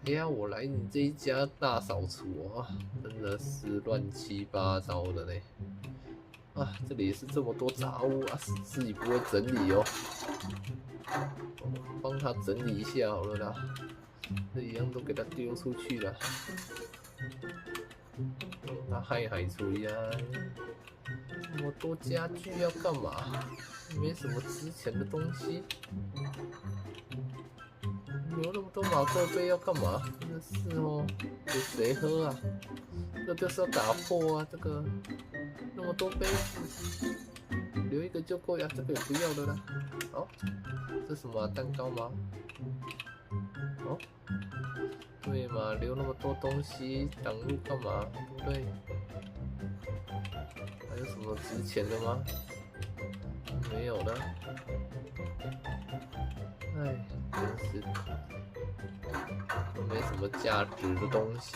哎呀，我来你这一家大扫除啊，真的是乱七八糟的呢。啊，这里也是这么多杂物啊，自己不会整理哦。帮他整理一下好了啦，这一样都给他丢出去了。他海出呀，这么多家具要干嘛？没什么值钱的东西。留那么多马克杯要干嘛？真的是哦，给谁喝啊？这就是要打破啊！这个那么多杯子，留一个就够呀。这个也不要了啦。哦，这什么啊蛋糕吗？哦，对嘛，留那么多东西挡路干嘛？对不对？还有什么值钱的吗？没有了。哎，真是没什么价值的东西。